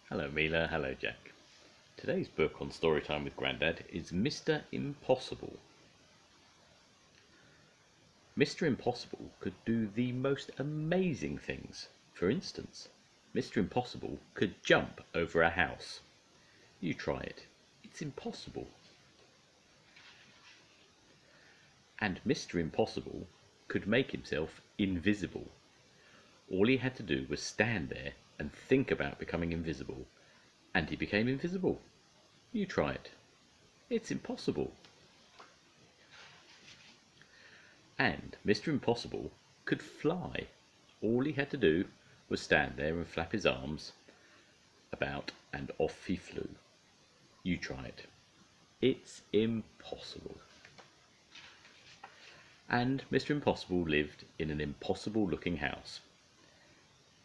Hello Mila, hello Jack. Today's book on Storytime with Grandad is Mr. Impossible. Mr. Impossible could do the most amazing things. For instance, Mr. Impossible could jump over a house. You try it. It's impossible. And Mr. Impossible could make himself invisible. All he had to do was stand there and think about becoming invisible, and he became invisible. You try it. It's impossible. And Mr. Impossible could fly. All he had to do was stand there and flap his arms about, and off he flew. You try it. It's impossible. And Mr. Impossible lived in an impossible-looking house.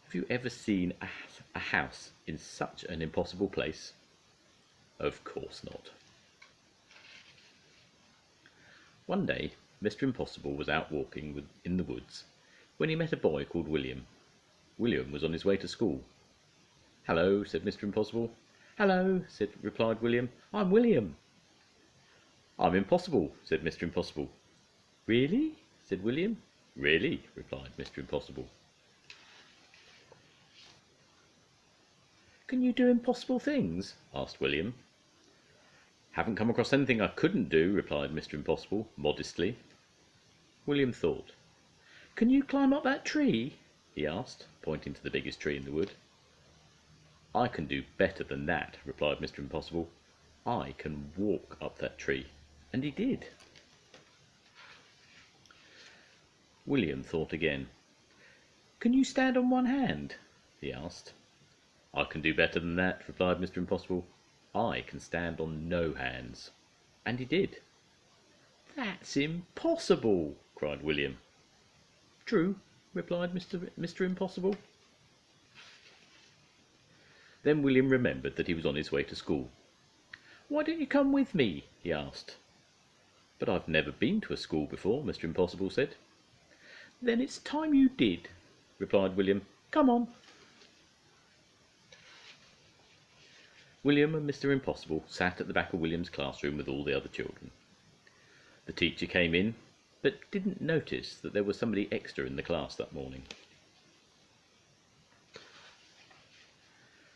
Have you ever seen a house in such an impossible place? Of course not. One day, Mr. Impossible was out walking in the woods when he met a boy called William. William was on his way to school. "Hello," said Mr. Impossible. "Hello," replied William. "I'm William." "I'm Impossible," said Mr. Impossible. "Really?" said William. "Really," replied Mr. Impossible. "Can you do impossible things?" asked William. "Haven't come across anything I couldn't do," replied Mr. Impossible, modestly. William thought. "Can you climb up that tree?" he asked, pointing to the biggest tree in the wood. "I can do better than that," replied Mr. Impossible. "I can walk up that tree." And he did. William thought again. "Can you stand on one hand?" he asked. "I can do better than that," replied Mr. Impossible. "I can stand on no hands." And he did. "That's impossible!" cried William. "True," replied Mr. Impossible. Then William remembered that he was on his way to school. "Why don't you come with me?" he asked. "But I've never been to a school before," Mr. Impossible said. "Then it's time you did," replied William. "Come on." William and Mr. Impossible sat at the back of William's classroom with all the other children. The teacher came in, but didn't notice that there was somebody extra in the class that morning.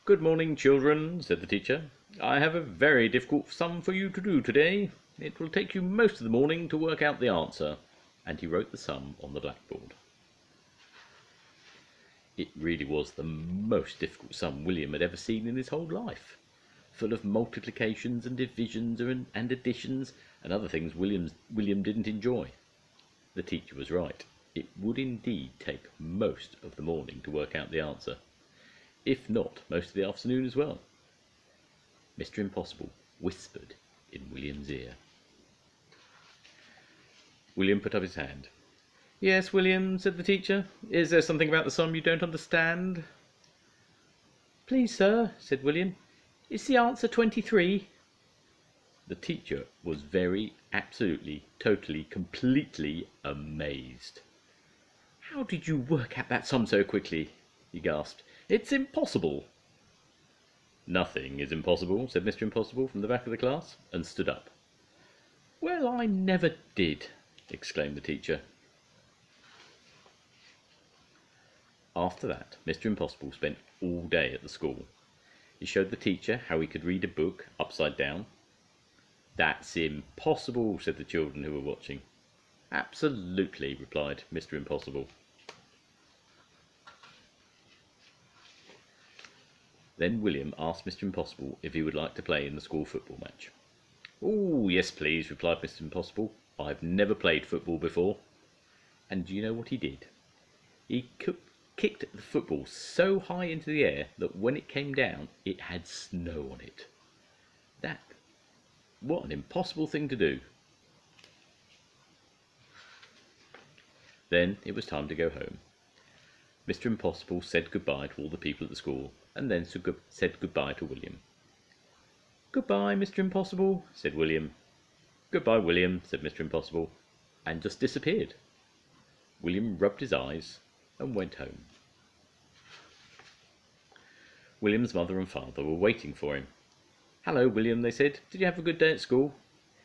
"Good morning, children," said the teacher. "I have a very difficult sum for you to do today. It will take you most of the morning to work out the answer." And he wrote the sum on the blackboard. It really was the most difficult sum William had ever seen in his whole life, full of multiplications and divisions and additions and other things William didn't enjoy. The teacher was right. It would indeed take most of the morning to work out the answer, if not most of the afternoon as well. Mr. Impossible whispered in William's ear. William put up his hand. "Yes, William," said the teacher. "Is there something about the sum you don't understand?" "Please, sir," said William, "is the answer 23? The teacher was very, absolutely, totally, completely amazed. "How did you work out that sum so quickly?" he gasped. "It's impossible." "Nothing is impossible," said Mr. Impossible from the back of the class, and stood up. "Well, I never did!" exclaimed the teacher. After that, Mr. Impossible spent all day at the school. He showed the teacher how he could read a book upside down. "That's impossible," said the children who were watching. "Absolutely," replied Mr. Impossible. Then William asked Mr. Impossible if he would like to play in the school football match. "Oh, yes, please," replied Mr. Impossible. "I've never played football before." And do you know what he did? He kicked the football so high into the air that when it came down, it had snow on it. What an impossible thing to do. Then it was time to go home. Mr. Impossible said goodbye to all the people at the school, and then said goodbye to William. "Goodbye, Mr. Impossible," said William. "Goodbye, William," said Mr. Impossible, and just disappeared. William rubbed his eyes and went home. William's mother and father were waiting for him. "Hello, William," they said. "Did you have a good day at school?"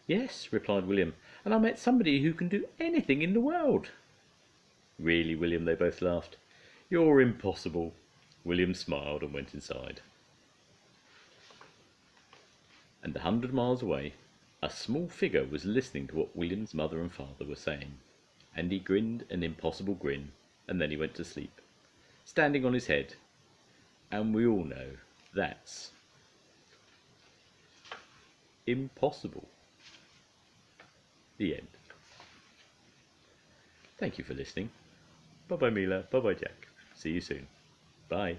"Yes," replied William, "and I met somebody who can do anything in the world." "Really, William?" they both laughed. "You're impossible." William smiled and went inside. And 100 miles away, a small figure was listening to what William's mother and father were saying, and he grinned an impossible grin, and then he went to sleep, standing on his head, and we all know that's impossible. The end. Thank you for listening. Bye bye, Mila. Bye bye, Jack. See you soon. Bye.